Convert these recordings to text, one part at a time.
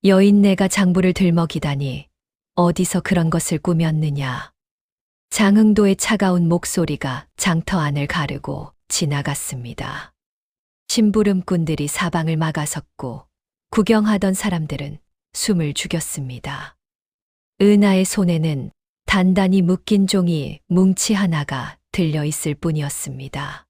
여인네가 장부를 들먹이다니 어디서 그런 것을 꾸몄느냐. 장흥도의 차가운 목소리가 장터 안을 가르고 지나갔습니다. 심부름꾼들이 사방을 막아섰고 구경하던 사람들은 숨을 죽였습니다. 은하의 손에는 단단히 묶인 종이 뭉치 하나가 들려 있을 뿐이었습니다.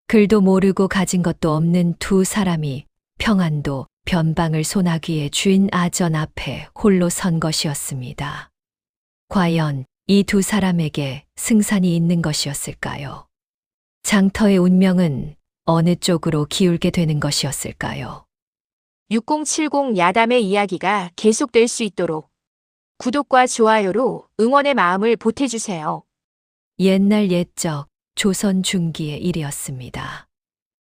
글도 모르고 가진 것도 없는 두 사람이 평안도 변방을 소나기의 주인 아전 앞에 홀로 선 것이었습니다. 과연 이 두 사람에게 승산이 있는 것이었을까요? 장터의 운명은 어느 쪽으로 기울게 되는 것이었을까요? 6070 야담의 이야기가 계속될 수 있도록 구독과 좋아요로 응원의 마음을 보태주세요. 옛날 옛적 조선 중기의 일이었습니다.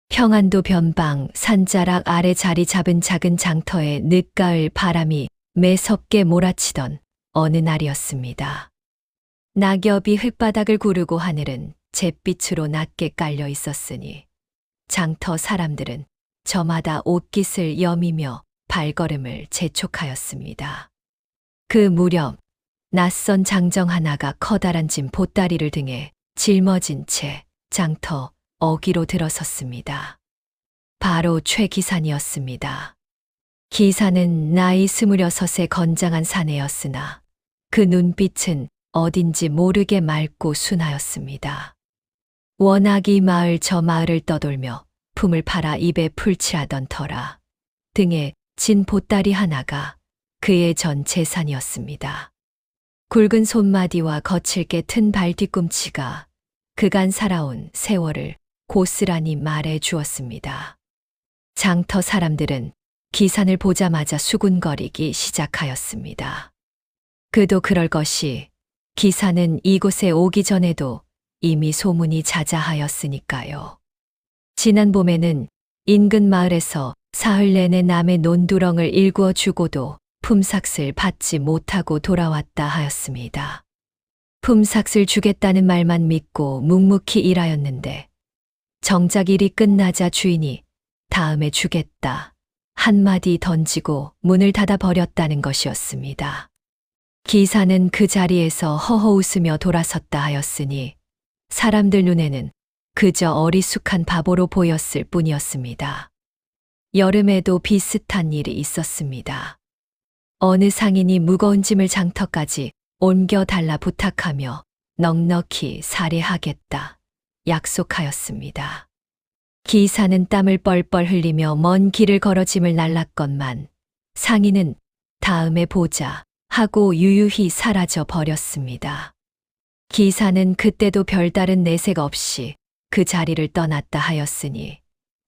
평안도 변방 산자락 아래 자리 잡은 작은 장터에 늦가을 바람이 매섭게 몰아치던 어느 날이었습니다. 낙엽이 흙바닥을 구르고 하늘은 잿빛으로 낮게 깔려 있었으니 장터 사람들은 저마다 옷깃을 여미며 발걸음을 재촉하였습니다. 그 무렵 낯선 장정 하나가 커다란 짐 보따리를 등에 짊어진 채 장터 어귀로 들어섰습니다. 바로 최 기산이었습니다. 기사는 나이 26의 건장한 사내였으나 그 눈빛은 어딘지 모르게 맑고 순하였습니다. 워낙 이 마을 저 마을을 떠돌며 품을 팔아 입에 풀칠하던 터라 등에 진 보따리 하나가 그의 전 재산이었습니다. 굵은 손마디와 거칠게 튼 발 뒤꿈치가 그간 살아온 세월을 고스란히 말해 주었습니다. 장터 사람들은 기산을 보자마자 수군거리기 시작하였습니다. 그도 그럴 것이 기사는 이곳에 오기 전에도 이미 소문이 자자하였으니까요. 지난 봄에는 인근 마을에서 사흘 내내 남의 논두렁을 일구어 주고도 품삯을 받지 못하고 돌아왔다 하였습니다. 품삯을 주겠다는 말만 믿고 묵묵히 일하였는데 정작 일이 끝나자 주인이 다음에 주겠다 한마디 던지고 문을 닫아 버렸다는 것이었습니다. 기사는 그 자리에서 허허 웃으며 돌아섰다 하였으니 사람들 눈에는 그저 어리숙한 바보로 보였을 뿐이었습니다. 여름에도 비슷한 일이 있었습니다. 어느 상인이 무거운 짐을 장터까지 옮겨달라 부탁하며 넉넉히 살해하겠다 약속하였습니다. 기사는 땀을 뻘뻘 흘리며 먼 길을 걸어 짐을 날랐건만 상인은 다음에 보자 하고 유유히 사라져 버렸습니다. 기사는 그때도 별다른 내색 없이 그 자리를 떠났다 하였으니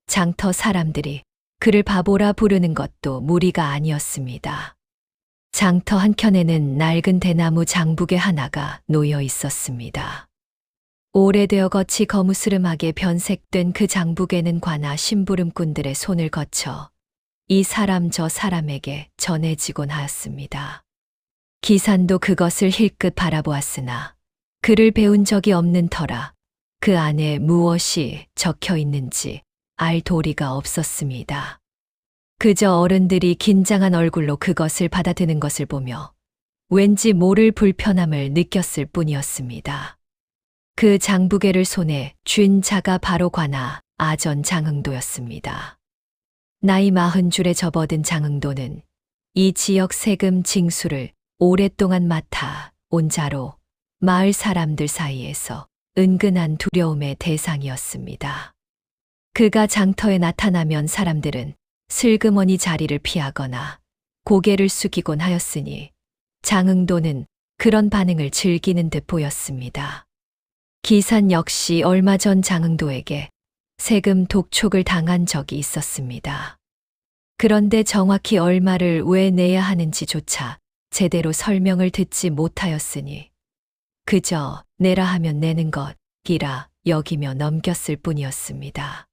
장터 사람들이 그를 바보라 부르는 것도 무리가 아니었습니다. 장터 한켠에는 낡은 대나무 장부개 하나가 놓여 있었습니다. 오래되어 겉이 거무스름하게 변색된 그 장부개는 관아 심부름꾼들의 손을 거쳐 이 사람 저 사람에게 전해지곤 하였습니다. 기산도 그것을 힐끗 바라보았으나 글을 배운 적이 없는 터라 그 안에 무엇이 적혀 있는지 알 도리가 없었습니다. 그저 어른들이 긴장한 얼굴로 그것을 받아드는 것을 보며 왠지 모를 불편함을 느꼈을 뿐이었습니다. 그 장부개를 손에 쥔 자가 바로 관아 아전 장흥도였습니다. 나이 40줄에 접어든 장흥도는 이 지역 세금 징수를 오랫동안 맡아 온 자로 마을 사람들 사이에서 은근한 두려움의 대상이었습니다. 그가 장터에 나타나면 사람들은 슬그머니 자리를 피하거나 고개를 숙이곤 하였으니 장흥도는 그런 반응을 즐기는 듯 보였습니다. 기산 역시 얼마 전 장흥도에게 세금 독촉을 당한 적이 있었습니다. 그런데 정확히 얼마를 왜 내야 하는지조차 제대로 설명을 듣지 못하였으니 그저 내라 하면 내는 것이라 여기며 넘겼을 뿐이었습니다.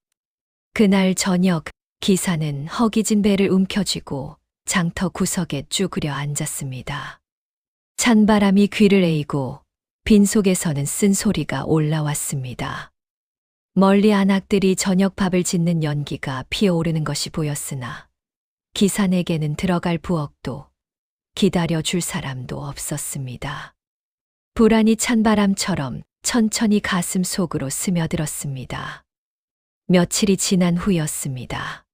그날 저녁 기사는 허기진 배를 움켜쥐고 장터 구석에 쭈그려 앉았습니다. 찬바람이 귀를 에이고 빈속에서는 쓴소리가 올라왔습니다. 멀리 안악들이 저녁밥을 짓는 연기가 피어오르는 것이 보였으나 기산에게는 들어갈 부엌도 기다려줄 사람도 없었습니다. 불안이 찬 바람처럼 천천히 가슴 속으로 스며들었습니다. 며칠이 지난 후였습니다.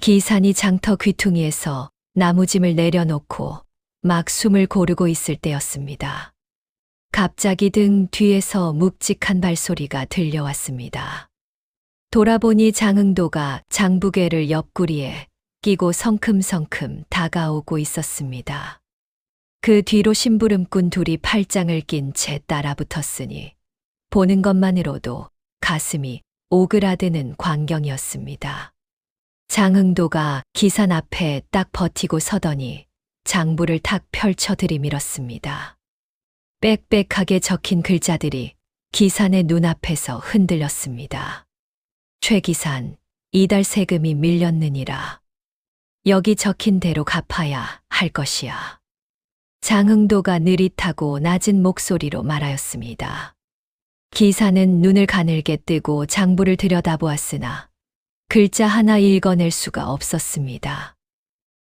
기산이 장터 귀퉁이에서 나무짐을 내려놓고 막 숨을 고르고 있을 때였습니다. 갑자기 등 뒤에서 묵직한 발소리가 들려왔습니다. 돌아보니 장흥도가 장부궤를 옆구리에 끼고 성큼성큼 다가오고 있었습니다. 그 뒤로 심부름꾼 둘이 팔짱을 낀 채 따라붙었으니 보는 것만으로도 가슴이 오그라드는 광경이었습니다. 장흥도가 기산 앞에 딱 버티고 서더니 장부를 탁 펼쳐 들이밀었습니다. 빽빽하게 적힌 글자들이 기산의 눈앞에서 흔들렸습니다. 최기산, 이달 세금이 밀렸느니라. 여기 적힌 대로 갚아야 할 것이야. 장흥도가 느릿하고 낮은 목소리로 말하였습니다. 기사는 눈을 가늘게 뜨고 장부를 들여다보았으나 글자 하나 읽어낼 수가 없었습니다.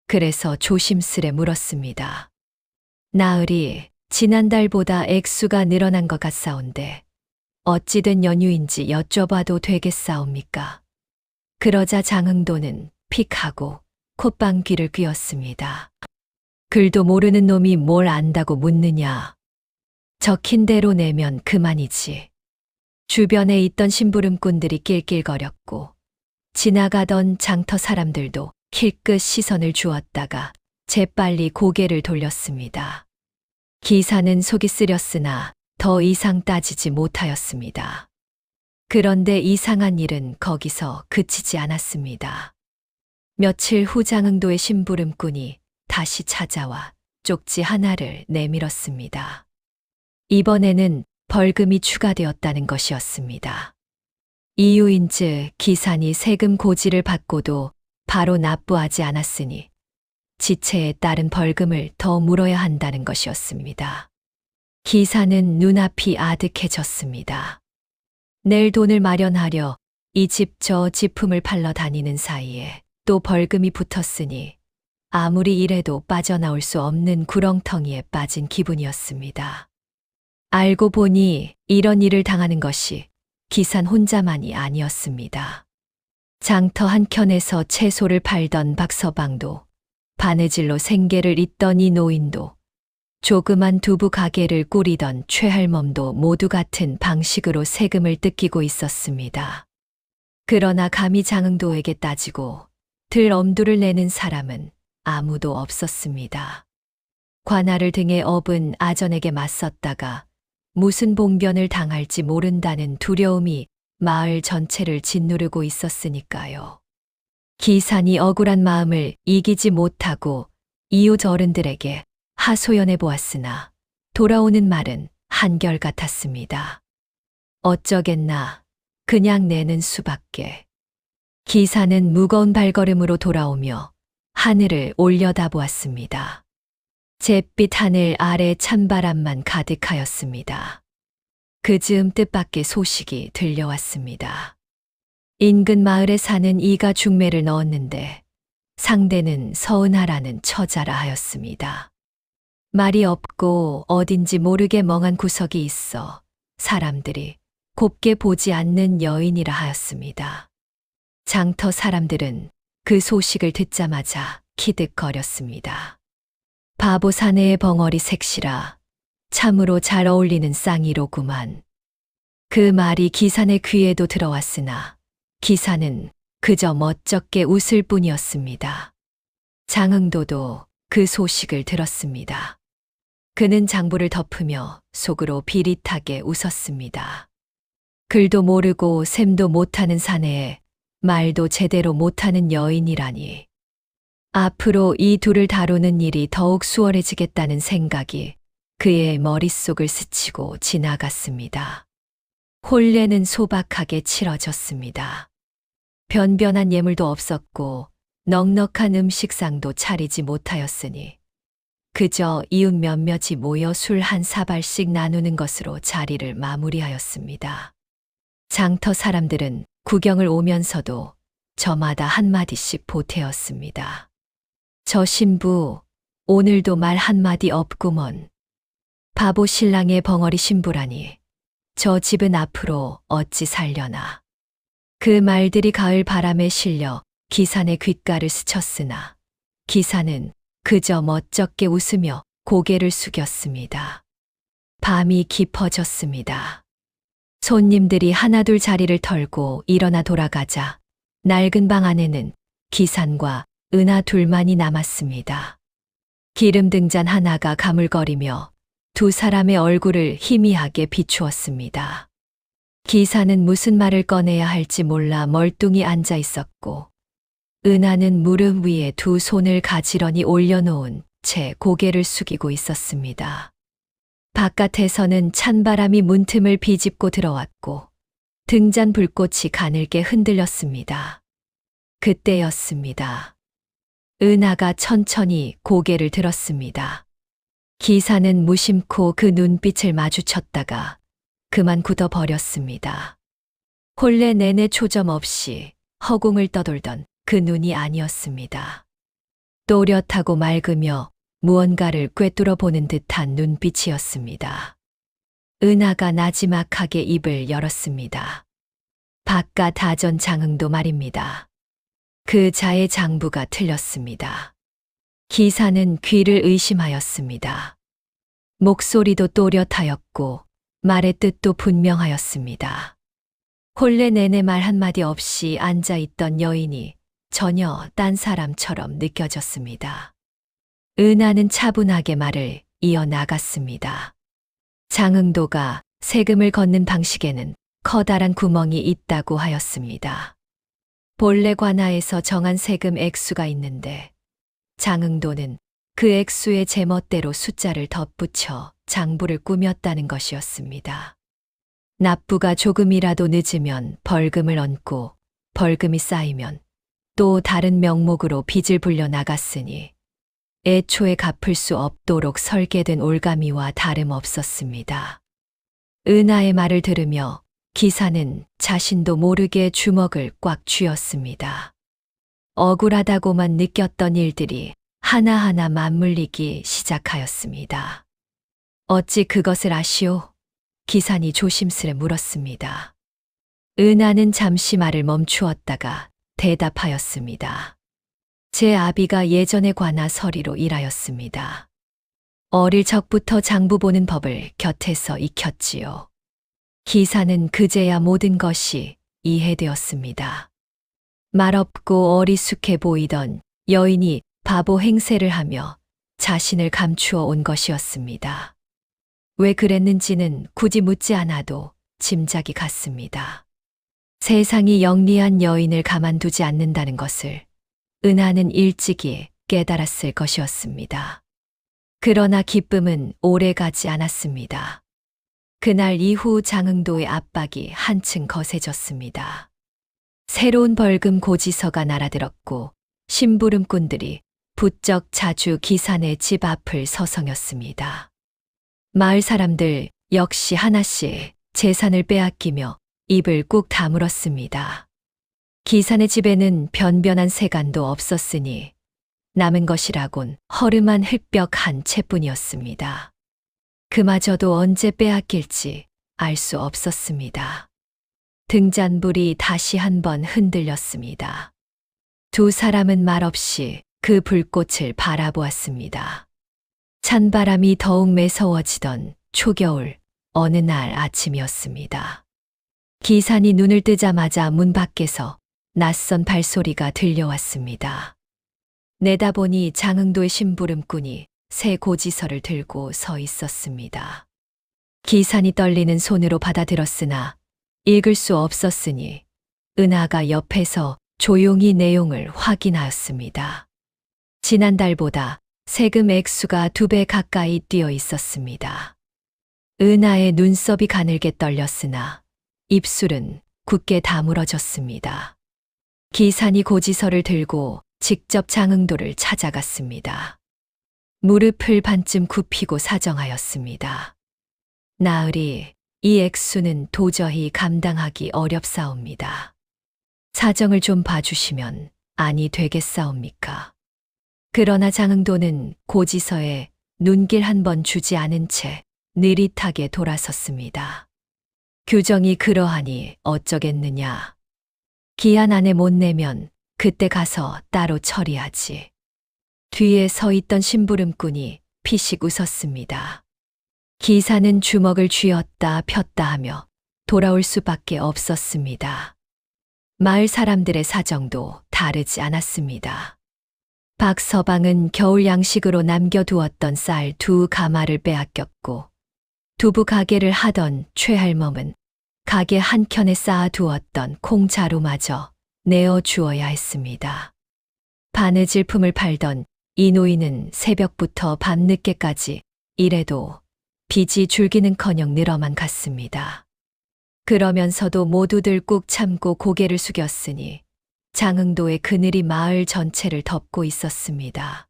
그래서 조심스레 물었습니다. 나으리, 지난달보다 액수가 늘어난 것 같사온데 어찌된 연유인지 여쭤봐도 되겠사옵니까? 그러자 장흥도는 픽하고 콧방귀를 뀌었습니다. 글도 모르는 놈이 뭘 안다고 묻느냐. 적힌 대로 내면 그만이지. 주변에 있던 심부름꾼들이 낄낄거렸고 지나가던 장터 사람들도 힐끗 시선을 주었다가 재빨리 고개를 돌렸습니다. 기사는 속이 쓰렸으나 더 이상 따지지 못하였습니다. 그런데 이상한 일은 거기서 그치지 않았습니다. 며칠 후 장흥도의 심부름꾼이 다시 찾아와 쪽지 하나를 내밀었습니다. 이번에는 벌금이 추가되었다는 것이었습니다. 이유인즉 기산이 세금 고지를 받고도 바로 납부하지 않았으니 지체에 따른 벌금을 더 물어야 한다는 것이었습니다. 기사는 눈앞이 아득해졌습니다. 낼 돈을 마련하려 이 집 저 지품을 팔러 다니는 사이에 또 벌금이 붙었으니 아무리 이래도 빠져나올 수 없는 구렁텅이에 빠진 기분이었습니다. 알고 보니 이런 일을 당하는 것이 기산 혼자만이 아니었습니다. 장터 한켠에서 채소를 팔던 박서방도 바느질로 생계를 잇던 이 노인도 조그만 두부 가게를 꾸리던 최할멈도 모두 같은 방식으로 세금을 뜯기고 있었습니다. 그러나 감히 장흥도에게 따지고 들 엄두를 내는 사람은 아무도 없었습니다. 관할을 등에 업은 아전에게 맞섰다가 무슨 봉변을 당할지 모른다는 두려움이 마을 전체를 짓누르고 있었으니까요. 기산이 억울한 마음을 이기지 못하고 이웃 어른들에게 하소연해 보았으나 돌아오는 말은 한결같았습니다. 어쩌겠나, 그냥 내는 수밖에. 기사는 무거운 발걸음으로 돌아오며 하늘을 올려다보았습니다. 잿빛 하늘 아래 찬바람만 가득하였습니다. 그 즈음 뜻밖의 소식이 들려왔습니다. 인근 마을에 사는 이가 중매를 넣었는데 상대는 서은하라는 처자라 하였습니다. 말이 없고 어딘지 모르게 멍한 구석이 있어 사람들이 곱게 보지 않는 여인이라 하였습니다. 장터 사람들은 그 소식을 듣자마자 키득거렸습니다. 바보 사내의 벙어리 색시라 참으로 잘 어울리는 쌍이로구만. 그 말이 기산의 귀에도 들어왔으나 기산은 그저 멋쩍게 웃을 뿐이었습니다. 장흥도도 그 소식을 들었습니다. 그는 장부를 덮으며 속으로 비릿하게 웃었습니다. 글도 모르고 셈도 못하는 사내에 말도 제대로 못하는 여인이라니. 앞으로 이 둘을 다루는 일이 더욱 수월해지겠다는 생각이 그의 머릿속을 스치고 지나갔습니다. 혼례는 소박하게 치러졌습니다. 변변한 예물도 없었고 넉넉한 음식상도 차리지 못하였으니 그저 이웃 몇몇이 모여 술 한 사발씩 나누는 것으로 자리를 마무리하였습니다. 장터 사람들은 구경을 오면서도 저마다 한마디씩 보태었습니다. 저 신부, 오늘도 말 한마디 없구먼. 바보 신랑의 벙어리 신부라니. 저 집은 앞으로 어찌 살려나. 그 말들이 가을 바람에 실려 기산의 귓가를 스쳤으나 기산은 그저 멋쩍게 웃으며 고개를 숙였습니다. 밤이 깊어졌습니다. 손님들이 하나둘 자리를 털고 일어나 돌아가자 낡은 방 안에는 기산과 은하 둘만이 남았습니다. 기름 등잔 하나가 가물거리며 두 사람의 얼굴을 희미하게 비추었습니다. 기사는 무슨 말을 꺼내야 할지 몰라 멀뚱히 앉아 있었고, 은하는 무릎 위에 두 손을 가지런히 올려놓은 채 고개를 숙이고 있었습니다. 바깥에서는 찬바람이 문틈을 비집고 들어왔고, 등잔 불꽃이 가늘게 흔들렸습니다. 그때였습니다. 은하가 천천히 고개를 들었습니다. 기사는 무심코 그 눈빛을 마주쳤다가 그만 굳어버렸습니다. 혼례 내내 초점 없이 허공을 떠돌던 그 눈이 아니었습니다. 또렷하고 맑으며 무언가를 꿰뚫어 보는 듯한 눈빛이었습니다. 은하가 나지막하게 입을 열었습니다. 바깥 하전 장흥도 말입니다. 그 자의 장부가 틀렸습니다. 기사는 귀를 의심하였습니다. 목소리도 또렷하였고 말의 뜻도 분명하였습니다. 혼례 내내 말 한마디 없이 앉아있던 여인이 전혀 딴 사람처럼 느껴졌습니다. 은하는 차분하게 말을 이어나갔습니다. 장흥도가 세금을 걷는 방식에는 커다란 구멍이 있다고 하였습니다. 본래 관아에서 정한 세금 액수가 있는데 장흥도는 그 액수의 제멋대로 숫자를 덧붙여 장부를 꾸몄다는 것이었습니다. 납부가 조금이라도 늦으면 벌금을 얹고 벌금이 쌓이면 또 다른 명목으로 빚을 불려 나갔으니 애초에 갚을 수 없도록 설계된 올가미와 다름없었습니다. 은하의 말을 들으며 기사는 자신도 모르게 주먹을 꽉 쥐었습니다. 억울하다고만 느꼈던 일들이 하나하나 맞물리기 시작하였습니다. 어찌 그것을 아시오? 기산이 조심스레 물었습니다. 은하는 잠시 말을 멈추었다가 대답하였습니다. 제 아비가 예전에 관아 서리로 일하였습니다. 어릴 적부터 장부 보는 법을 곁에서 익혔지요. 기사는 그제야 모든 것이 이해되었습니다. 말없고 어리숙해 보이던 여인이 바보 행세를 하며 자신을 감추어 온 것이었습니다. 왜 그랬는지는 굳이 묻지 않아도 짐작이 갔습니다. 세상이 영리한 여인을 가만두지 않는다는 것을 은하는 일찍이 깨달았을 것이었습니다. 그러나 기쁨은 오래가지 않았습니다. 그날 이후 장흥도의 압박이 한층 거세졌습니다. 새로운 벌금 고지서가 날아들었고 심부름꾼들이 부쩍 자주 기산의 집 앞을 서성였습니다. 마을 사람들 역시 하나씩 재산을 빼앗기며 입을 꾹 다물었습니다. 기산의 집에는 변변한 세간도 없었으니 남은 것이라곤 허름한 흙벽 한 채뿐이었습니다. 그마저도 언제 빼앗길지 알 수 없었습니다. 등잔불이 다시 한번 흔들렸습니다. 두 사람은 말없이 그 불꽃을 바라보았습니다. 찬바람이 더욱 매서워지던 초겨울 어느 날 아침이었습니다. 기산이 눈을 뜨자마자 문 밖에서 낯선 발소리가 들려왔습니다. 내다보니 장흥도의 심부름꾼이 새 고지서를 들고 서 있었습니다. 기산이 떨리는 손으로 받아들었으나 읽을 수 없었으니 은하가 옆에서 조용히 내용을 확인하였습니다. 지난달보다 세금 액수가 2배 가까이 뛰어 있었습니다. 은하의 눈썹이 가늘게 떨렸으나 입술은 굳게 다물어졌습니다. 기산이 고지서를 들고 직접 장흥도를 찾아갔습니다. 무릎을 반쯤 굽히고 사정하였습니다. 나으리, 이 액수는 도저히 감당하기 어렵사옵니다. 사정을 좀 봐주시면 아니 되겠사옵니까? 그러나 장흥도는 고지서에 눈길 한 번 주지 않은 채 느릿하게 돌아섰습니다. 규정이 그러하니 어쩌겠느냐. 기한 안에 못 내면 그때 가서 따로 처리하지. 뒤에 서 있던 심부름꾼이 피식 웃었습니다. 기사는 주먹을 쥐었다 폈다 하며 돌아올 수밖에 없었습니다. 마을 사람들의 사정도 다르지 않았습니다. 박서방은 겨울 양식으로 남겨두었던 쌀 2가마를 빼앗겼고, 두부 가게를 하던 최할멈은 가게 한켠에 쌓아두었던 콩자루마저 내어주어야 했습니다. 바느질품을 팔던 이 노인은 새벽부터 밤늦게까지 일해도 빚이 줄기는커녕 늘어만 갔습니다. 그러면서도 모두들 꾹 참고 고개를 숙였으니 장흥도의 그늘이 마을 전체를 덮고 있었습니다.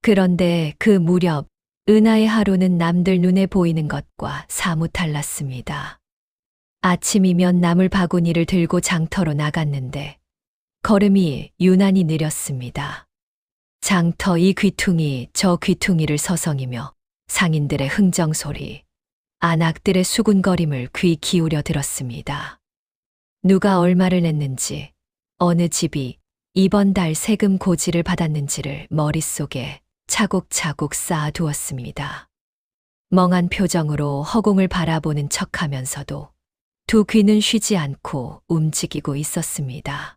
그런데 그 무렵 은하의 하루는 남들 눈에 보이는 것과 사뭇 달랐습니다. 아침이면 나물 바구니를 들고 장터로 나갔는데 걸음이 유난히 느렸습니다. 장터 이 귀퉁이 저 귀퉁이를 서성이며 상인들의 흥정소리, 안악들의 수군거림을 귀 기울여 들었습니다. 누가 얼마를 냈는지, 어느 집이 이번 달 세금 고지를 받았는지를 머릿속에 차곡차곡 쌓아두었습니다. 멍한 표정으로 허공을 바라보는 척하면서도 두 귀는 쉬지 않고 움직이고 있었습니다.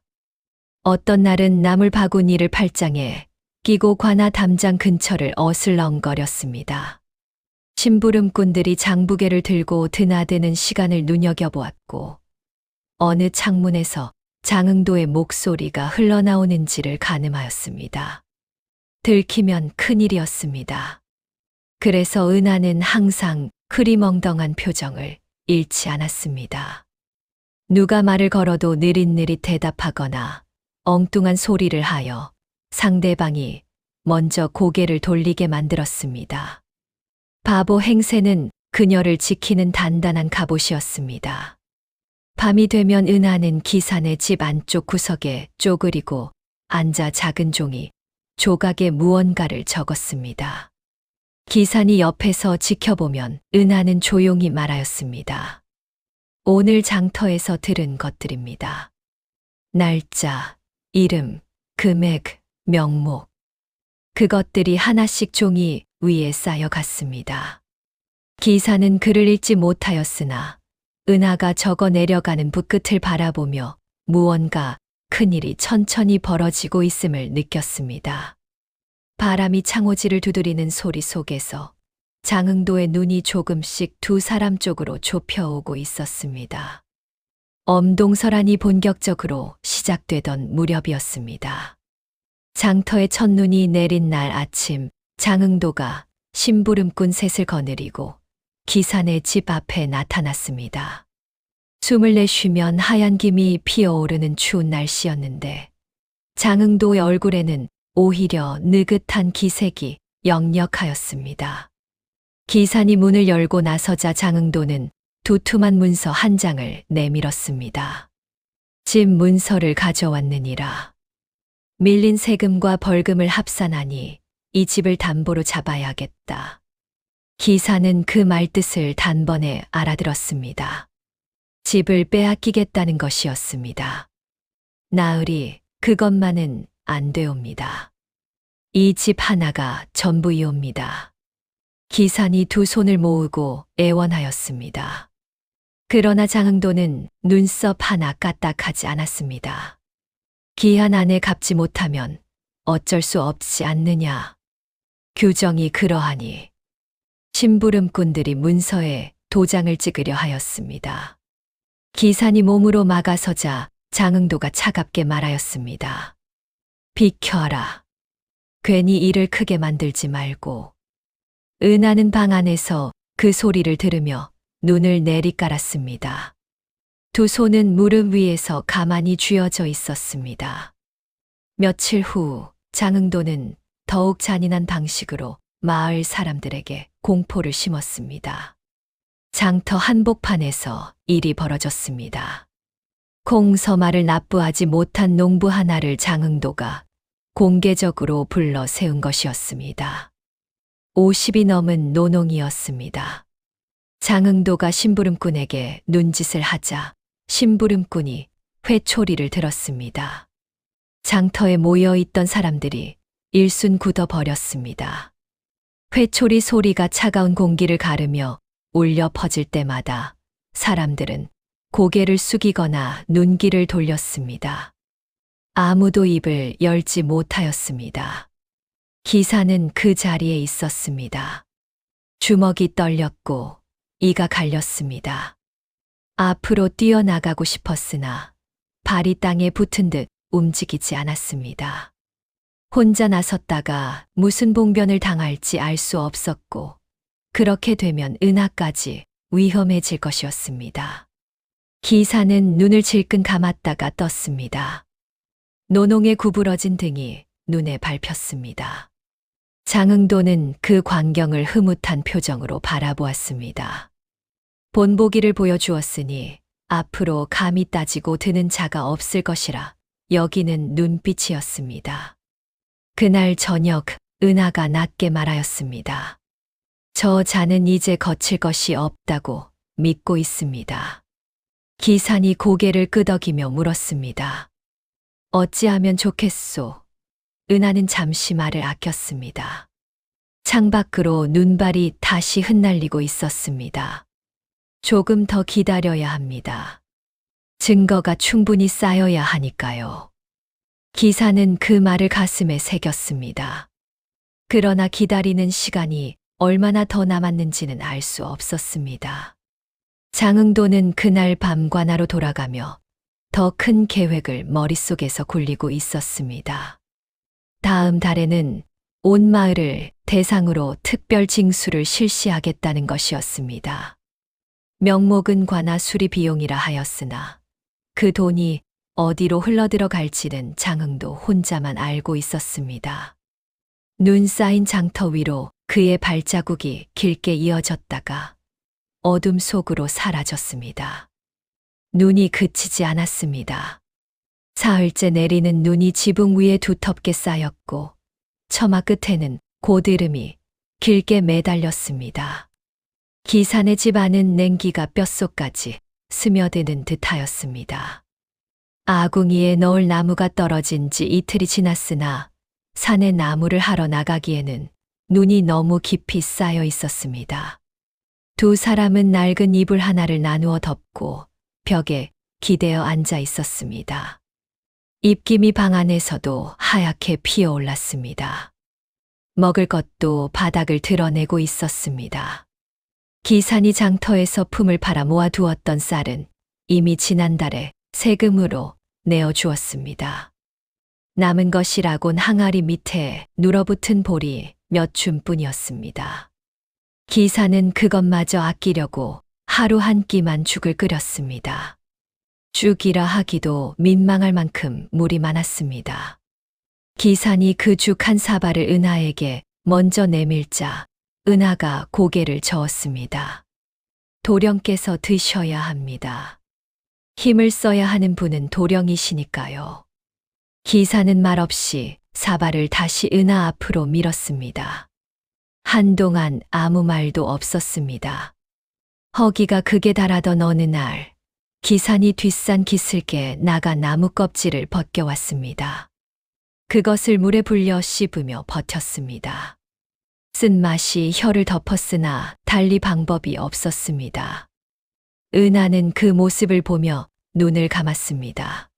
어떤 날은 나물 바구니를 팔짱에 끼고 관아 담장 근처를 어슬렁거렸습니다. 심부름꾼들이 장부개를 들고 드나드는 시간을 눈여겨보았고, 어느 창문에서 장흥도의 목소리가 흘러나오는지를 가늠하였습니다. 들키면 큰일이었습니다. 그래서 은하는 항상 흐리멍덩한 표정을 잃지 않았습니다. 누가 말을 걸어도 느릿느릿 대답하거나 엉뚱한 소리를 하여 상대방이 먼저 고개를 돌리게 만들었습니다. 바보 행세는 그녀를 지키는 단단한 갑옷이었습니다. 밤이 되면 은하는 기산의 집 안쪽 구석에 쪼그리고 앉아 작은 종이 조각에 무언가를 적었습니다. 기산이 옆에서 지켜보면 은하는 조용히 말하였습니다. 오늘 장터에서 들은 것들입니다. 날짜, 이름, 금액, 명목. 그것들이 하나씩 종이 위에 쌓여갔습니다. 기사는 글을 읽지 못하였으나 은하가 적어 내려가는 붓끝을 바라보며 무언가 큰일이 천천히 벌어지고 있음을 느꼈습니다. 바람이 창호지를 두드리는 소리 속에서 장흥도의 눈이 조금씩 두 사람 쪽으로 좁혀오고 있었습니다. 엄동설한이 본격적으로 시작되던 무렵이었습니다. 장터의 첫눈이 내린 날 아침, 장흥도가 심부름꾼 셋을 거느리고 기산의 집 앞에 나타났습니다. 숨을 내쉬면 하얀 김이 피어오르는 추운 날씨였는데 장흥도의 얼굴에는 오히려 느긋한 기색이 역력하였습니다. 기산이 문을 열고 나서자 장흥도는 두툼한 문서 한 장을 내밀었습니다. 집 문서를 가져왔느니라. 밀린 세금과 벌금을 합산하니 이 집을 담보로 잡아야겠다. 기사는 그 말뜻을 단번에 알아들었습니다. 집을 빼앗기겠다는 것이었습니다. 나으리 그것만은 안 되옵니다. 이 집 하나가 전부이옵니다. 기산이 두 손을 모으고 애원하였습니다. 그러나 장흥도는 눈썹 하나 까딱하지 않았습니다. 기한 안에 갚지 못하면 어쩔 수 없지 않느냐. 규정이 그러하니 심부름꾼들이 문서에 도장을 찍으려 하였습니다. 기산이 몸으로 막아서자 장흥도가 차갑게 말하였습니다. 비켜라. 괜히 일을 크게 만들지 말고. 은하는 방 안에서 그 소리를 들으며 눈을 내리깔았습니다. 두 손은 무릎 위에서 가만히 쥐어져 있었습니다. 며칠 후 장흥도는 더욱 잔인한 방식으로 마을 사람들에게 공포를 심었습니다. 장터 한복판에서 일이 벌어졌습니다. 콩서마를 납부하지 못한 농부 하나를 장흥도가 공개적으로 불러 세운 것이었습니다. 50이 넘은 노농이었습니다. 장흥도가 심부름꾼에게 눈짓을 하자 심부름꾼이 회초리를 들었습니다. 장터에 모여 있던 사람들이 일순 굳어버렸습니다. 회초리 소리가 차가운 공기를 가르며 울려 퍼질 때마다 사람들은 고개를 숙이거나 눈길을 돌렸습니다. 아무도 입을 열지 못하였습니다. 기사는 그 자리에 있었습니다. 주먹이 떨렸고 이가 갈렸습니다. 앞으로 뛰어나가고 싶었으나 발이 땅에 붙은 듯 움직이지 않았습니다. 혼자 나섰다가 무슨 봉변을 당할지 알 수 없었고 그렇게 되면 은하까지 위험해질 것이었습니다. 기사는 눈을 질끈 감았다가 떴습니다. 노농의 구부러진 등이 눈에 밟혔습니다. 장흥도는 그 광경을 흐뭇한 표정으로 바라보았습니다. 본보기를 보여주었으니 앞으로 감히 따지고 드는 자가 없을 것이라 여기는 눈빛이었습니다. 그날 저녁 은하가 낮게 말하였습니다. 저 자는 이제 거칠 것이 없다고 믿고 있습니다. 기산이 고개를 끄덕이며 물었습니다. 어찌하면 좋겠소? 은하는 잠시 말을 아꼈습니다. 창밖으로 눈발이 다시 흩날리고 있었습니다. 조금 더 기다려야 합니다. 증거가 충분히 쌓여야 하니까요. 기사는 그 말을 가슴에 새겼습니다. 그러나 기다리는 시간이 얼마나 더 남았는지는 알 수 없었습니다. 장흥도는 그날 밤 관아로 돌아가며 더 큰 계획을 머릿속에서 굴리고 있었습니다. 다음 달에는 온 마을을 대상으로 특별 징수를 실시하겠다는 것이었습니다. 명목은 관아 수리 비용이라 하였으나 그 돈이 어디로 흘러들어갈지는 장흥도 혼자만 알고 있었습니다. 눈 쌓인 장터 위로 그의 발자국이 길게 이어졌다가 어둠 속으로 사라졌습니다. 눈이 그치지 않았습니다. 사흘째 내리는 눈이 지붕 위에 두텁게 쌓였고 처마 끝에는 고드름이 길게 매달렸습니다. 기산의 집 안은 냉기가 뼛속까지 스며드는 듯하였습니다. 아궁이에 넣을 나무가 떨어진 지 이틀이 지났으나 산에 나무를 하러 나가기에는 눈이 너무 깊이 쌓여 있었습니다. 두 사람은 낡은 이불 하나를 나누어 덮고 벽에 기대어 앉아 있었습니다. 입김이 방 안에서도 하얗게 피어올랐습니다. 먹을 것도 바닥을 드러내고 있었습니다. 기산이 장터에서 품을 팔아 모아두었던 쌀은 이미 지난달에 세금으로 내어주었습니다. 남은 것이라곤 항아리 밑에 눌어붙은 볼이 몇 줌뿐이었습니다. 기사는 그것마저 아끼려고 하루 한 끼만 죽을 끓였습니다. 죽이라 하기도 민망할 만큼 물이 많았습니다. 기산이 그 죽 한 사발을 은하에게 먼저 내밀자 은하가 고개를 저었습니다. 도령께서 드셔야 합니다. 힘을 써야 하는 분은 도령이시니까요. 기사는 말없이 사발을 다시 은하 앞으로 밀었습니다. 한동안 아무 말도 없었습니다. 허기가 극에 달하던 어느 날 기산이 뒷산 기슭에 나가 나무 껍질을 벗겨왔습니다. 그것을 물에 불려 씹으며 버텼습니다. 쓴맛이 혀를 덮었으나 달리 방법이 없었습니다. 은하는 그 모습을 보며 눈을 감았습니다.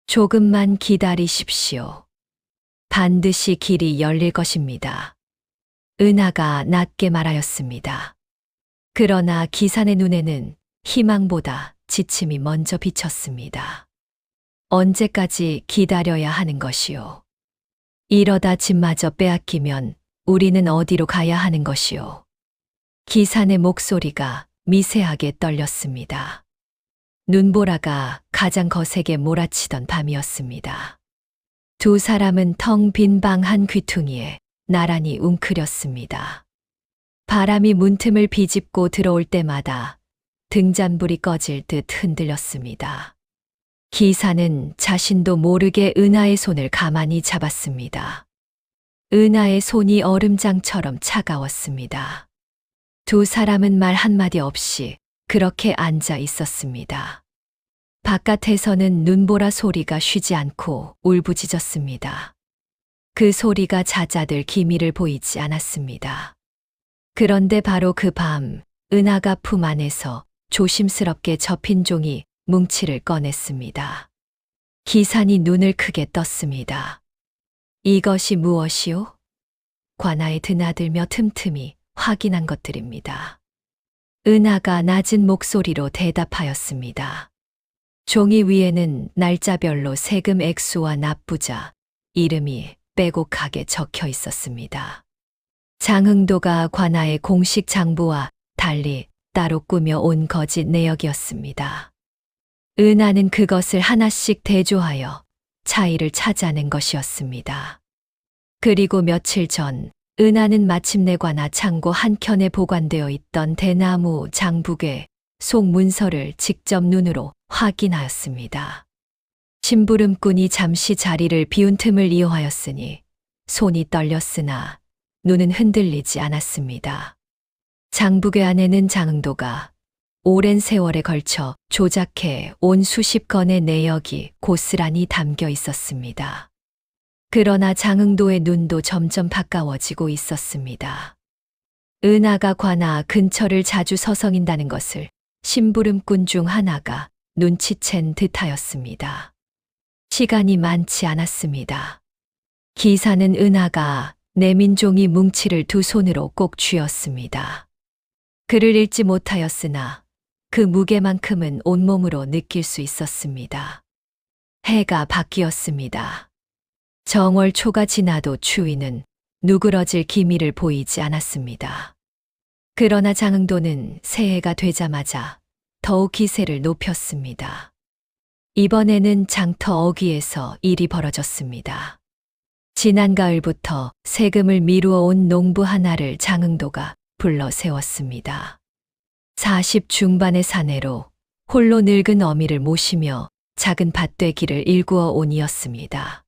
조금만 기다리십시오. 반드시 길이 열릴 것입니다. 은하가 낮게 말하였습니다. 그러나 기산의 눈에는 희망보다 지침이 먼저 비쳤습니다. 언제까지 기다려야 하는 것이오? 이러다 집마저 빼앗기면 우리는 어디로 가야 하는 것이오? 기산의 목소리가 미세하게 떨렸습니다. 눈보라가 가장 거세게 몰아치던 밤이었습니다. 두 사람은 텅 빈 방 한 귀퉁이에 나란히 웅크렸습니다. 바람이 문틈을 비집고 들어올 때마다 등잔불이 꺼질 듯 흔들렸습니다. 기사는 자신도 모르게 은하의 손을 가만히 잡았습니다. 은하의 손이 얼음장처럼 차가웠습니다. 두 사람은 말 한마디 없이 그렇게 앉아 있었습니다. 바깥에서는 눈보라 소리가 쉬지 않고 울부짖었습니다. 그 소리가 잦아들 기미를 보이지 않았습니다. 그런데 바로 그 밤, 은하가 품 안에서 조심스럽게 접힌 종이 뭉치를 꺼냈습니다. 기산이 눈을 크게 떴습니다. 이것이 무엇이오? 관아에 드나들며 틈틈이 확인한 것들입니다. 은하가 낮은 목소리로 대답하였습니다. 종이 위에는 날짜별로 세금 액수와 납부자, 이름이 빼곡하게 적혀 있었습니다. 장흥도가 관아의 공식 장부와 달리 따로 꾸며 온 거짓 내역이었습니다. 은하는 그것을 하나씩 대조하여 차이를 찾아낸 것이었습니다. 그리고 며칠 전 은하는 마침내 관아 창고 한켠에 보관되어 있던 대나무 장북의 속 문서를 직접 눈으로 확인하였습니다. 심부름꾼이 잠시 자리를 비운 틈을 이용하였으니 손이 떨렸으나 눈은 흔들리지 않았습니다. 장북의 안에는 장흥도가 오랜 세월에 걸쳐 조작해 온 수십 건의 내역이 고스란히 담겨 있었습니다. 그러나 장흥도의 눈도 점점 가까워지고 있었습니다. 은하가 관아 근처를 자주 서성인다는 것을 심부름꾼 중 하나가 눈치챈 듯하였습니다. 시간이 많지 않았습니다. 기사는 은하가 내민 종이 뭉치를 두 손으로 꼭 쥐었습니다. 글을 읽지 못하였으나 그 무게만큼은 온몸으로 느낄 수 있었습니다. 해가 바뀌었습니다. 정월 초가 지나도 추위는 누그러질 기미를 보이지 않았습니다. 그러나 장흥도는 새해가 되자마자 더욱 기세를 높였습니다. 이번에는 장터 어귀에서 일이 벌어졌습니다. 지난 가을부터 세금을 미루어 온 농부 하나를 장흥도가 불러 세웠습니다. 40 중반의 사내로 홀로 늙은 어미를 모시며 작은 밭되기를 일구어 온이었습니다.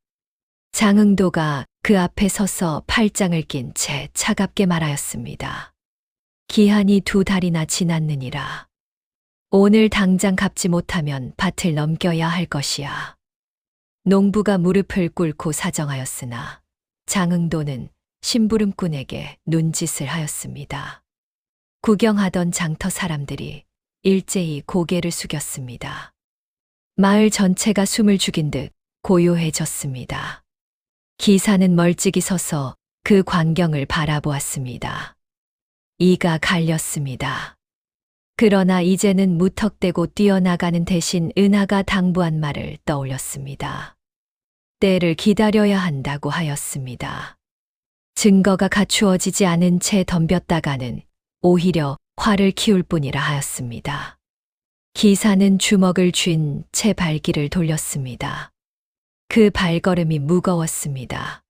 장흥도가 그 앞에 서서 팔짱을 낀 채 차갑게 말하였습니다. 기한이 2달이나 지났느니라. 오늘 당장 갚지 못하면 밭을 넘겨야 할 것이야. 농부가 무릎을 꿇고 사정하였으나 장흥도는 심부름꾼에게 눈짓을 하였습니다. 구경하던 장터 사람들이 일제히 고개를 숙였습니다. 마을 전체가 숨을 죽인 듯 고요해졌습니다. 기사는 멀찍이 서서 그 광경을 바라보았습니다. 이가 갈렸습니다. 그러나 이제는 무턱대고 뛰어나가는 대신 은하가 당부한 말을 떠올렸습니다. 때를 기다려야 한다고 하였습니다. 증거가 갖추어지지 않은 채 덤볐다가는 오히려 화를 키울 뿐이라 하였습니다. 기사는 주먹을 쥔 채 발길을 돌렸습니다. 그 발걸음이 무거웠습니다.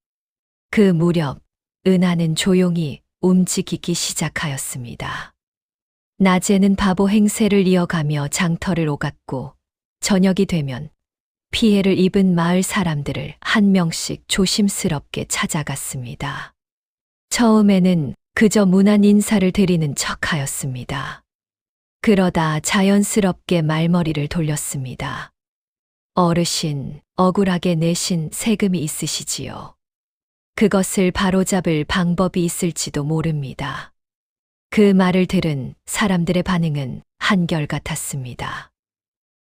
그 무렵 은하는 조용히 움직이기 시작하였습니다. 낮에는 바보 행세를 이어가며 장터를 오갔고 저녁이 되면 피해를 입은 마을 사람들을 한 명씩 조심스럽게 찾아갔습니다. 처음에는 그저 무난 인사를 드리는 척하였습니다. 그러다 자연스럽게 말머리를 돌렸습니다. 어르신, 억울하게 내신 세금이 있으시지요. 그것을 바로잡을 방법이 있을지도 모릅니다. 그 말을 들은 사람들의 반응은 한결같았습니다.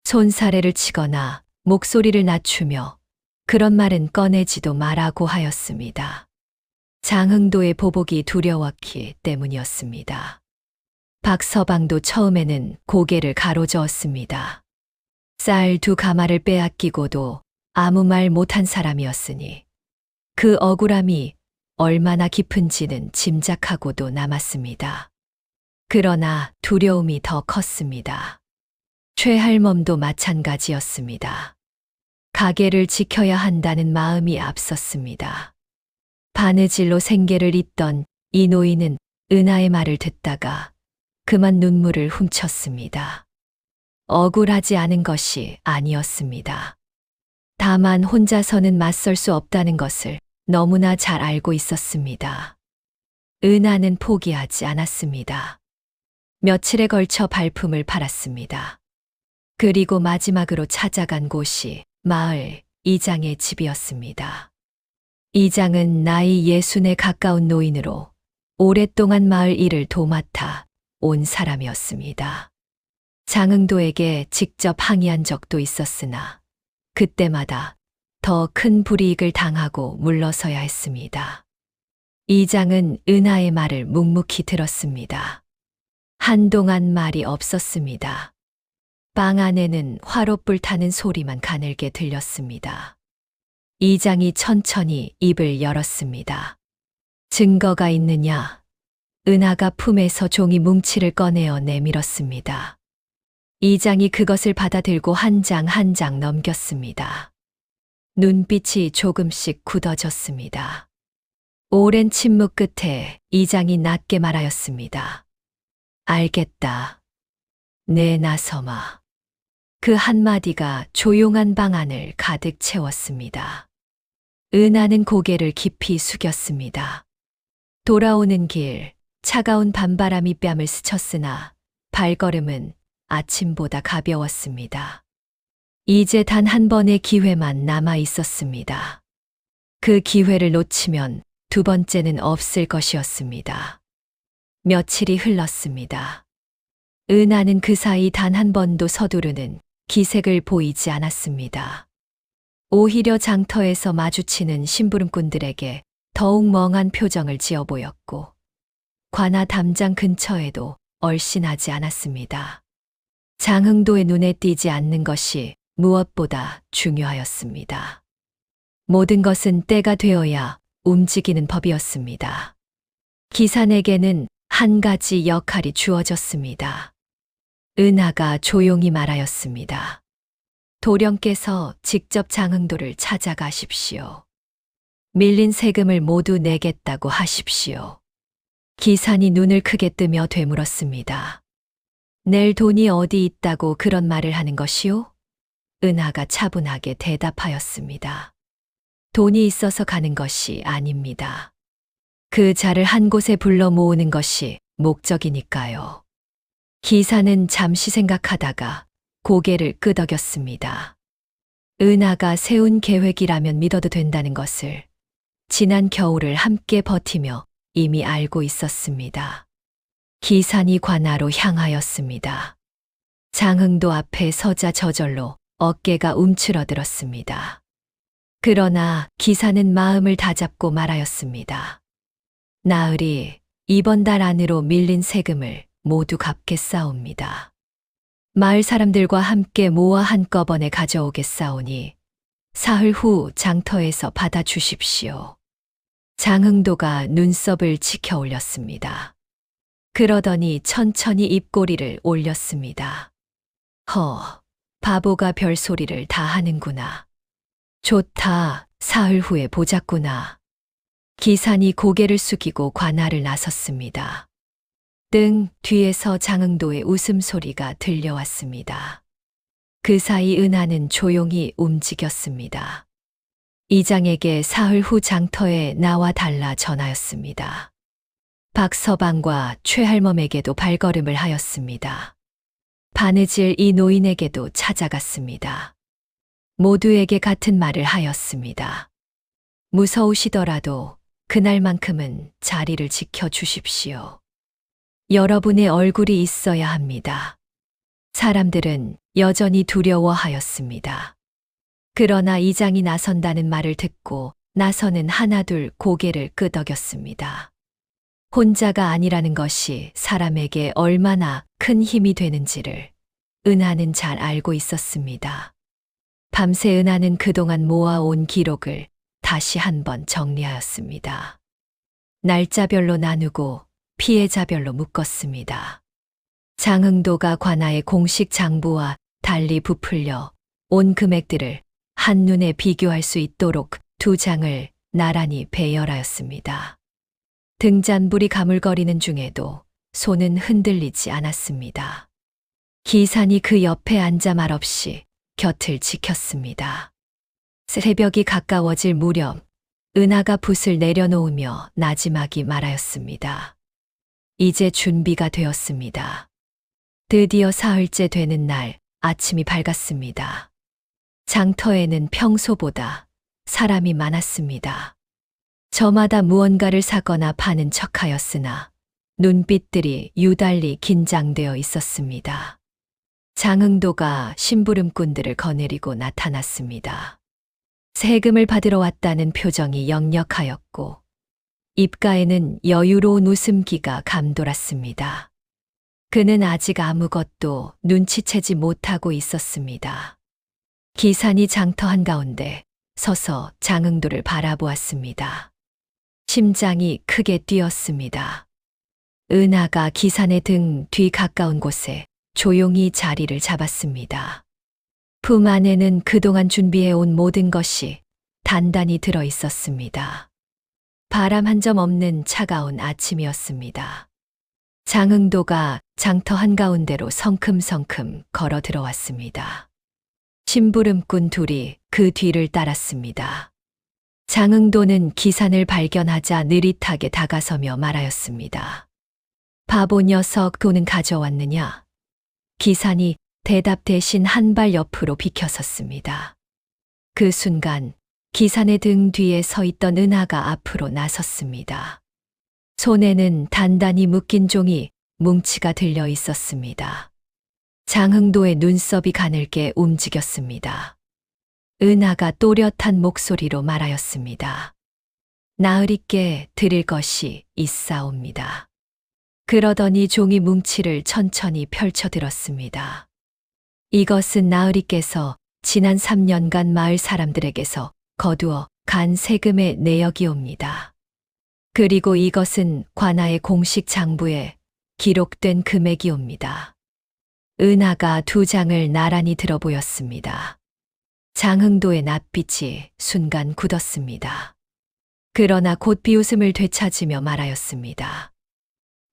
손사래를 치거나 목소리를 낮추며 그런 말은 꺼내지도 말라고 하였습니다. 장흥도의 보복이 두려웠기 때문이었습니다. 박서방도 처음에는 고개를 가로저었습니다. 쌀 2가마를 빼앗기고도 아무 말 못한 사람이었으니 그 억울함이 얼마나 깊은지는 짐작하고도 남았습니다. 그러나 두려움이 더 컸습니다. 최할멈도 마찬가지였습니다. 가게를 지켜야 한다는 마음이 앞섰습니다. 바느질로 생계를 잇던 이 노인은 은하의 말을 듣다가 그만 눈물을 훔쳤습니다. 억울하지 않은 것이 아니었습니다. 다만 혼자서는 맞설 수 없다는 것을 너무나 잘 알고 있었습니다. 은하는 포기하지 않았습니다. 며칠에 걸쳐 발품을 팔았습니다. 그리고 마지막으로 찾아간 곳이 마을 이장의 집이었습니다. 이장은 나이 60에 가까운 노인으로 오랫동안 마을 일을 도맡아 온 사람이었습니다. 장흥도에게 직접 항의한 적도 있었으나 그때마다 더 큰 불이익을 당하고 물러서야 했습니다. 이장은 은하의 말을 묵묵히 들었습니다. 한동안 말이 없었습니다. 방 안에는 화롯불 타는 소리만 가늘게 들렸습니다. 이장이 천천히 입을 열었습니다. 증거가 있느냐? 은하가 품에서 종이 뭉치를 꺼내어 내밀었습니다. 이장이 그것을 받아들고 한 장 한 장 넘겼습니다. 눈빛이 조금씩 굳어졌습니다. 오랜 침묵 끝에 이장이 낮게 말하였습니다. 알겠다. 내 나서마. 그 한마디가 조용한 방 안을 가득 채웠습니다. 은하는 고개를 깊이 숙였습니다. 돌아오는 길, 차가운 밤바람이 뺨을 스쳤으나 발걸음은 아침보다 가벼웠습니다. 이제 단 한 번의 기회만 남아 있었습니다. 그 기회를 놓치면 두 번째는 없을 것이었습니다. 며칠이 흘렀습니다. 은하는 그 사이 단 한 번도 서두르는 기색을 보이지 않았습니다. 오히려 장터에서 마주치는 심부름꾼들에게 더욱 멍한 표정을 지어 보였고 관아 담장 근처에도 얼씬하지 않았습니다. 장흥도의 눈에 띄지 않는 것이 무엇보다 중요하였습니다. 모든 것은 때가 되어야 움직이는 법이었습니다. 기산에게는 한 가지 역할이 주어졌습니다. 은하가 조용히 말하였습니다. 도령께서 직접 장흥도를 찾아가십시오. 밀린 세금을 모두 내겠다고 하십시오. 기산이 눈을 크게 뜨며 되물었습니다. 낼 돈이 어디 있다고 그런 말을 하는 것이오? 은하가 차분하게 대답하였습니다. 돈이 있어서 가는 것이 아닙니다. 그 자를 한 곳에 불러 모으는 것이 목적이니까요. 기사는 잠시 생각하다가 고개를 끄덕였습니다. 은하가 세운 계획이라면 믿어도 된다는 것을 지난 겨울을 함께 버티며 이미 알고 있었습니다. 기산이 관아로 향하였습니다. 장흥도 앞에 서자 저절로 어깨가 움츠러들었습니다. 그러나 기사는 마음을 다잡고 말하였습니다. 나으리, 이번 달 안으로 밀린 세금을 모두 갚겠사옵니다. 마을 사람들과 함께 모아 한꺼번에 가져오겠사오니 사흘 후 장터에서 받아주십시오. 장흥도가 눈썹을 치켜 올렸습니다. 그러더니 천천히 입꼬리를 올렸습니다. 바보가 별소리를 다 하는구나. 좋다, 사흘 후에 보자꾸나. 기산이 고개를 숙이고 관아를 나섰습니다. 등 뒤에서 장흥도의 웃음소리가 들려왔습니다. 그 사이 은하는 조용히 움직였습니다. 이장에게 사흘 후 장터에 나와 달라 전하였습니다. 박서방과 최할멈에게도 발걸음을 하였습니다. 바느질 이 노인에게도 찾아갔습니다. 모두에게 같은 말을 하였습니다. 무서우시더라도 그날만큼은 자리를 지켜주십시오. 여러분의 얼굴이 있어야 합니다. 사람들은 여전히 두려워하였습니다. 그러나 이장이 나선다는 말을 듣고 나서는 하나둘 고개를 끄덕였습니다. 혼자가 아니라는 것이 사람에게 얼마나 큰 힘이 되는지를 은하는 잘 알고 있었습니다. 밤새 은하는 그동안 모아온 기록을 다시 한번 정리하였습니다. 날짜별로 나누고 피해자별로 묶었습니다. 장흥도가 관아의 공식 장부와 달리 부풀려 온 금액들을 한눈에 비교할 수 있도록 두 장을 나란히 배열하였습니다. 등잔불이 가물거리는 중에도 손은 흔들리지 않았습니다. 기산이 그 옆에 앉아 말없이 곁을 지켰습니다. 새벽이 가까워질 무렵 은하가 붓을 내려놓으며 나지막이 말하였습니다. 이제 준비가 되었습니다. 드디어 사흘째 되는 날 아침이 밝았습니다. 장터에는 평소보다 사람이 많았습니다. 저마다 무언가를 사거나 파는 척하였으나 눈빛들이 유달리 긴장되어 있었습니다. 장흥도가 심부름꾼들을 거느리고 나타났습니다. 세금을 받으러 왔다는 표정이 역력하였고 입가에는 여유로운 웃음기가 감돌았습니다. 그는 아직 아무것도 눈치채지 못하고 있었습니다. 기산이 장터 한가운데 서서 장흥도를 바라보았습니다. 심장이 크게 뛰었습니다. 은하가 기산의 등 뒤 가까운 곳에 조용히 자리를 잡았습니다. 품 안에는 그동안 준비해온 모든 것이 단단히 들어 있었습니다. 바람 한 점 없는 차가운 아침이었습니다. 장흥도가 장터 한가운데로 성큼성큼 걸어 들어왔습니다. 심부름꾼 둘이 그 뒤를 따랐습니다. 장흥도는 기산을 발견하자 느릿하게 다가서며 말하였습니다. 바보 녀석, 돈은 가져왔느냐? 기산이 대답 대신 한 발 옆으로 비켜섰습니다. 그 순간 기산의 등 뒤에 서 있던 은하가 앞으로 나섰습니다. 손에는 단단히 묶인 종이 뭉치가 들려 있었습니다. 장흥도의 눈썹이 가늘게 움직였습니다. 은하가 또렷한 목소리로 말하였습니다. 나으리께 드릴 것이 있사옵니다. 그러더니 종이 뭉치를 천천히 펼쳐 들었습니다. 이것은 나으리께서 지난 3년간 마을 사람들에게서 거두어 간 세금의 내역이옵니다. 그리고 이것은 관아의 공식 장부에 기록된 금액이옵니다. 은하가 두 장을 나란히 들어 보였습니다. 장흥도의 낯빛이 순간 굳었습니다. 그러나 곧 비웃음을 되찾으며 말하였습니다.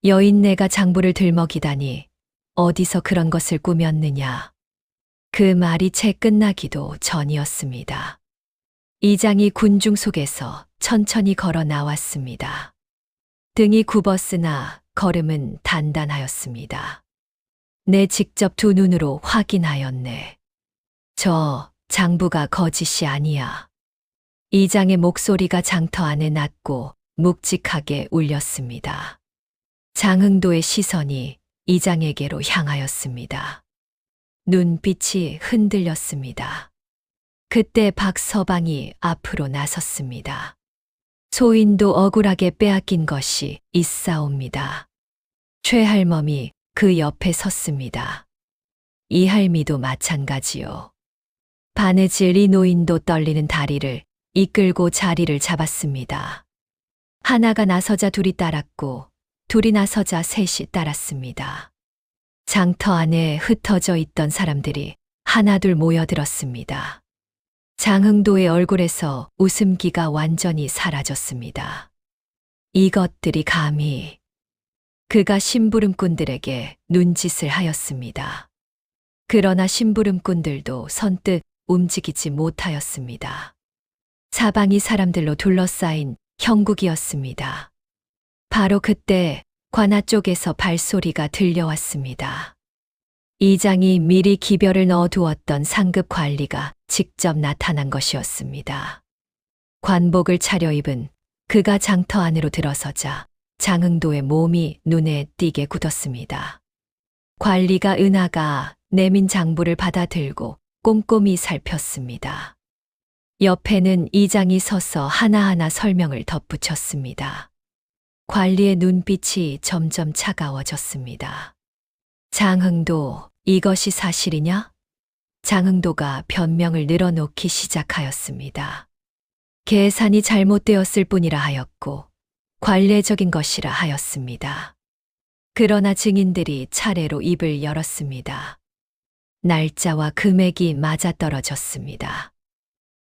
여인네가 장부를 들먹이다니 어디서 그런 것을 꾸몄느냐. 그 말이 채 끝나기도 전이었습니다. 이장이 군중 속에서 천천히 걸어 나왔습니다. 등이 굽었으나 걸음은 단단하였습니다. 내 직접 두 눈으로 확인하였네. 저 장부가 거짓이 아니야. 이장의 목소리가 장터 안에 낮고 묵직하게 울렸습니다. 장흥도의 시선이 이장에게로 향하였습니다. 눈빛이 흔들렸습니다. 그때 박서방이 앞으로 나섰습니다. 소인도 억울하게 빼앗긴 것이 있사옵니다. 최할멈이 그 옆에 섰습니다. 이 할미도 마찬가지요. 바느질 이 노인도 떨리는 다리를 이끌고 자리를 잡았습니다. 하나가 나서자 둘이 따랐고 둘이 나서자 셋이 따랐습니다. 장터 안에 흩어져 있던 사람들이 하나둘 모여들었습니다. 장흥도의 얼굴에서 웃음기가 완전히 사라졌습니다. 이것들이 감히 그가 심부름꾼들에게 눈짓을 하였습니다. 그러나 심부름꾼들도 선뜻 움직이지 못하였습니다. 사방이 사람들로 둘러싸인 형국이었습니다. 바로 그때 관아 쪽에서 발소리가 들려왔습니다. 이장이 미리 기별을 넣어두었던 상급 관리가 직접 나타난 것이었습니다. 관복을 차려입은 그가 장터 안으로 들어서자 장흥도의 몸이 눈에 띄게 굳었습니다. 관리가 은하가 내민 장부를 받아들고 꼼꼼히 살폈습니다. 옆에는 이장이 서서 하나하나 설명을 덧붙였습니다. 관리의 눈빛이 점점 차가워졌습니다. 장흥도, 이것이 사실이냐? 장흥도가 변명을 늘어놓기 시작하였습니다. 계산이 잘못되었을 뿐이라 하였고 관례적인 것이라 하였습니다. 그러나 증인들이 차례로 입을 열었습니다. 날짜와 금액이 맞아떨어졌습니다.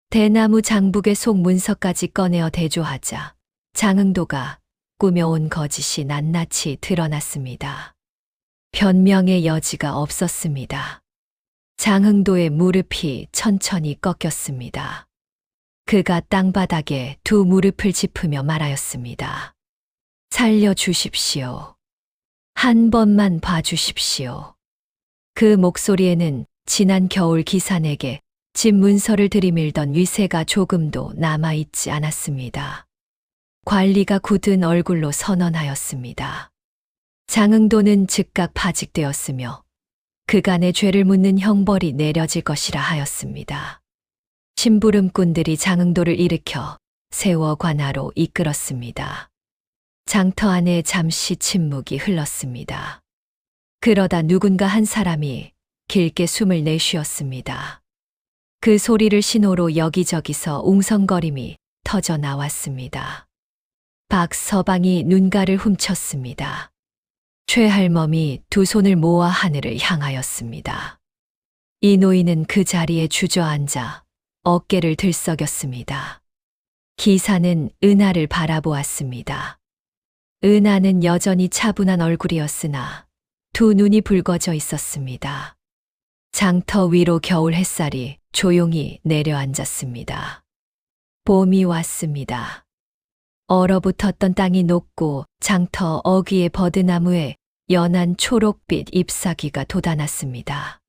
대나무 장북의 속 문서까지 꺼내어 대조하자 장흥도가 꾸며온 거짓이 낱낱이 드러났습니다. 변명의 여지가 없었습니다. 장흥도의 무릎이 천천히 꺾였습니다. 그가 땅바닥에 두 무릎을 짚으며 말하였습니다. 살려주십시오. 한 번만 봐주십시오. 그 목소리에는 지난 겨울 기산에게 집 문서를 들이밀던 위세가 조금도 남아있지 않았습니다. 관리가 굳은 얼굴로 선언하였습니다. 장흥도는 즉각 파직되었으며 그간의 죄를 묻는 형벌이 내려질 것이라 하였습니다. 심부름꾼들이 장흥도를 일으켜 세워 관하로 이끌었습니다. 장터 안에 잠시 침묵이 흘렀습니다. 그러다 누군가 한 사람이 길게 숨을 내쉬었습니다. 그 소리를 신호로 여기저기서 웅성거림이 터져 나왔습니다. 박서방이 눈가를 훔쳤습니다. 최할멈이 두 손을 모아 하늘을 향하였습니다. 이 노인은 그 자리에 주저앉아 어깨를 들썩였습니다. 기사는 은하를 바라보았습니다. 은하는 여전히 차분한 얼굴이었으나 두 눈이 붉어져 있었습니다. 장터 위로 겨울 햇살이 조용히 내려앉았습니다. 봄이 왔습니다. 얼어붙었던 땅이 녹고 장터 어귀의 버드나무에 연한 초록빛 잎사귀가 돋아났습니다.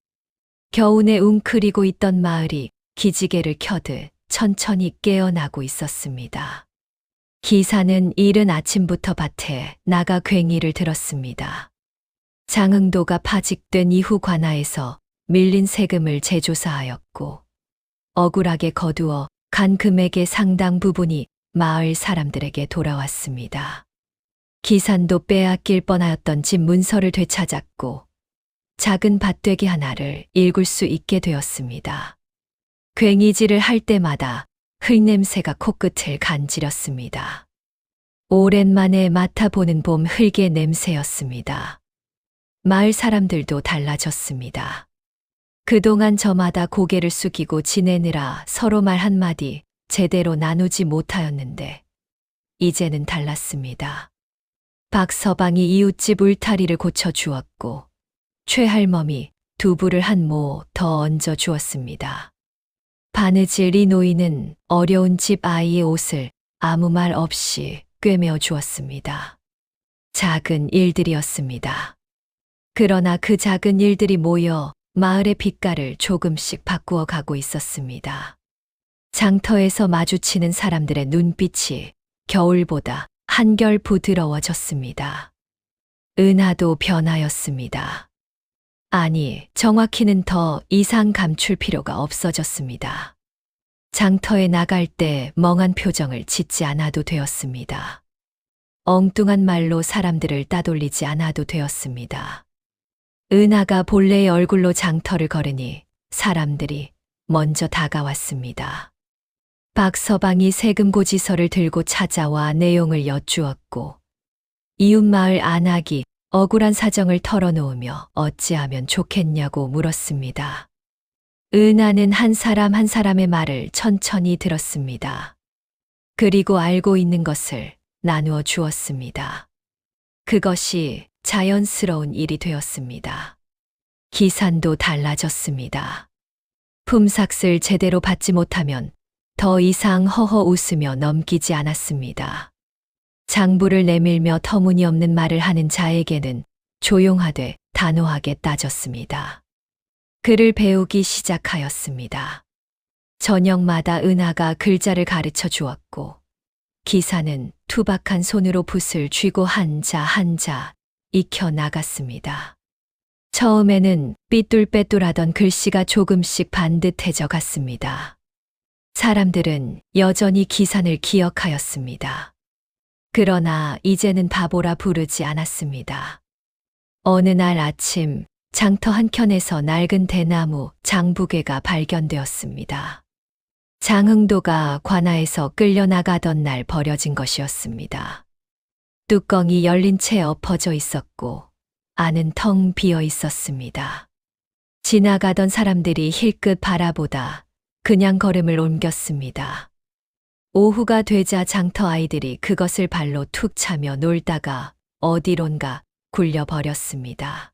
겨우내 웅크리고 있던 마을이 기지개를 켜듯 천천히 깨어나고 있었습니다. 기사는 이른 아침부터 밭에 나가 괭이를 들었습니다. 장흥도가 파직된 이후 관아에서 밀린 세금을 재조사하였고 억울하게 거두어 간 금액의 상당 부분이 마을 사람들에게 돌아왔습니다. 기산도 빼앗길 뻔하였던 집 문서를 되찾았고 작은 밭되기 하나를 읽을 수 있게 되었습니다. 괭이질을 할 때마다 흙냄새가 코끝을 간지렸습니다. 오랜만에 맡아보는 봄 흙의 냄새였습니다. 마을 사람들도 달라졌습니다. 그동안 저마다 고개를 숙이고 지내느라 서로 말 한마디 제대로 나누지 못하였는데 이제는 달랐습니다. 박서방이 이웃집 울타리를 고쳐주었고 최할멈이 두부를 한 모 더 얹어 주었습니다. 바느질 이 노인은 어려운 집 아이의 옷을 아무 말 없이 꿰매어 주었습니다. 작은 일들이었습니다. 그러나 그 작은 일들이 모여 마을의 빛깔을 조금씩 바꾸어 가고 있었습니다. 장터에서 마주치는 사람들의 눈빛이 겨울보다 한결 부드러워졌습니다. 은하도 변하였습니다. 아니, 정확히는 더 이상 감출 필요가 없어졌습니다. 장터에 나갈 때 멍한 표정을 짓지 않아도 되었습니다. 엉뚱한 말로 사람들을 따돌리지 않아도 되었습니다. 은하가 본래의 얼굴로 장터를 걸으니 사람들이 먼저 다가왔습니다. 박서방이 세금 고지서를 들고 찾아와 내용을 여쭈었고 이웃마을 안악이 억울한 사정을 털어놓으며 어찌하면 좋겠냐고 물었습니다. 은하는 한 사람 한 사람의 말을 천천히 들었습니다. 그리고 알고 있는 것을 나누어 주었습니다. 그것이 자연스러운 일이 되었습니다. 기산도 달라졌습니다. 품삯을 제대로 받지 못하면 더 이상 허허 웃으며 넘기지 않았습니다. 장부를 내밀며 터무니없는 말을 하는 자에게는 조용하되 단호하게 따졌습니다. 글을 배우기 시작하였습니다. 저녁마다 은하가 글자를 가르쳐 주었고 기사는 투박한 손으로 붓을 쥐고 한자 한자 익혀 나갔습니다. 처음에는 삐뚤빼뚤하던 글씨가 조금씩 반듯해져 갔습니다. 사람들은 여전히 기산을 기억하였습니다. 그러나 이제는 바보라 부르지 않았습니다. 어느 날 아침 장터 한켠에서 낡은 대나무 장부궤가 발견되었습니다. 장흥도가 관아에서 끌려나가던 날 버려진 것이었습니다. 뚜껑이 열린 채 엎어져 있었고 안은 텅 비어 있었습니다. 지나가던 사람들이 힐끗 바라보다 그냥 걸음을 옮겼습니다. 오후가 되자 장터 아이들이 그것을 발로 툭 차며 놀다가 어디론가 굴려버렸습니다.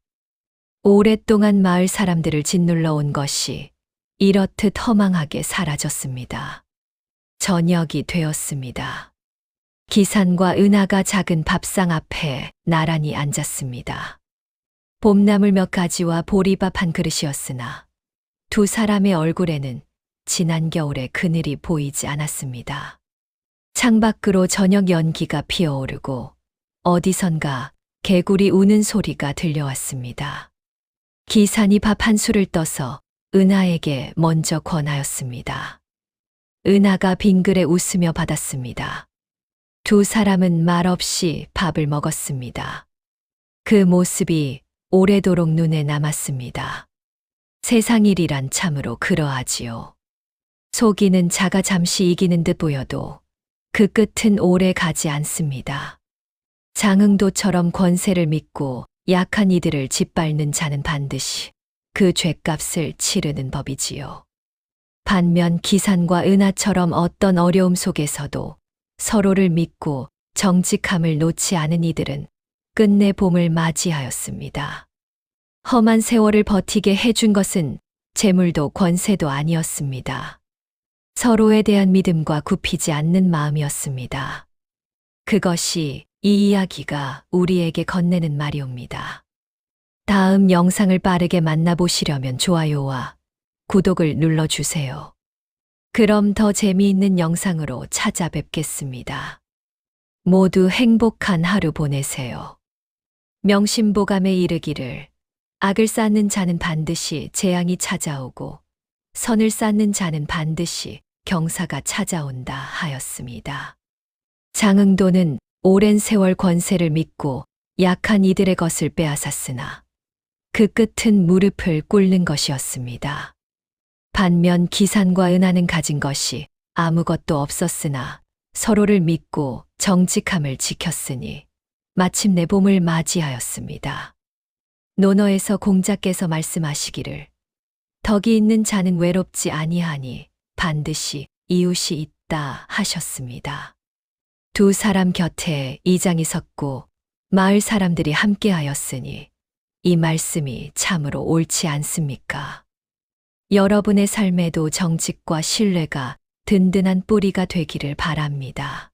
오랫동안 마을 사람들을 짓눌러 온 것이 이렇듯 허망하게 사라졌습니다. 저녁이 되었습니다. 기산과 은하가 작은 밥상 앞에 나란히 앉았습니다. 봄나물 몇 가지와 보리밥 한 그릇이었으나 두 사람의 얼굴에는 지난 겨울의 그늘이 보이지 않았습니다. 창밖으로 저녁 연기가 피어오르고 어디선가 개구리 우는 소리가 들려왔습니다. 기산이 밥 한 술을 떠서 은하에게 먼저 권하였습니다. 은하가 빙그레 웃으며 받았습니다. 두 사람은 말없이 밥을 먹었습니다. 그 모습이 오래도록 눈에 남았습니다. 세상 일이란 참으로 그러하지요. 속이는 자가 잠시 이기는 듯 보여도 그 끝은 오래 가지 않습니다. 장흥도처럼 권세를 믿고 약한 이들을 짓밟는 자는 반드시 그 죗값을 치르는 법이지요. 반면 기산과 은하처럼 어떤 어려움 속에서도 서로를 믿고 정직함을 놓지 않은 이들은 끝내 봄을 맞이하였습니다. 험한 세월을 버티게 해준 것은 재물도 권세도 아니었습니다. 서로에 대한 믿음과 굽히지 않는 마음이었습니다. 그것이 이 이야기가 우리에게 건네는 말이옵니다. 다음 영상을 빠르게 만나보시려면 좋아요와 구독을 눌러주세요. 그럼 더 재미있는 영상으로 찾아뵙겠습니다. 모두 행복한 하루 보내세요. 명심보감에 이르기를 악을 쌓는 자는 반드시 재앙이 찾아오고 선을 쌓는 자는 반드시 경사가 찾아온다 하였습니다. 장흥도는 오랜 세월 권세를 믿고 약한 이들의 것을 빼앗았으나 그 끝은 무릎을 꿇는 것이었습니다. 반면 기산과 은하는 가진 것이 아무것도 없었으나 서로를 믿고 정직함을 지켰으니 마침내 봄을 맞이하였습니다. 논어에서 공자께서 말씀하시기를 덕이 있는 자는 외롭지 아니하니 반드시 이웃이 있다 하셨습니다. 두 사람 곁에 이장이 섰고 마을 사람들이 함께하였으니 이 말씀이 참으로 옳지 않습니까? 여러분의 삶에도 정직과 신뢰가 든든한 뿌리가 되기를 바랍니다.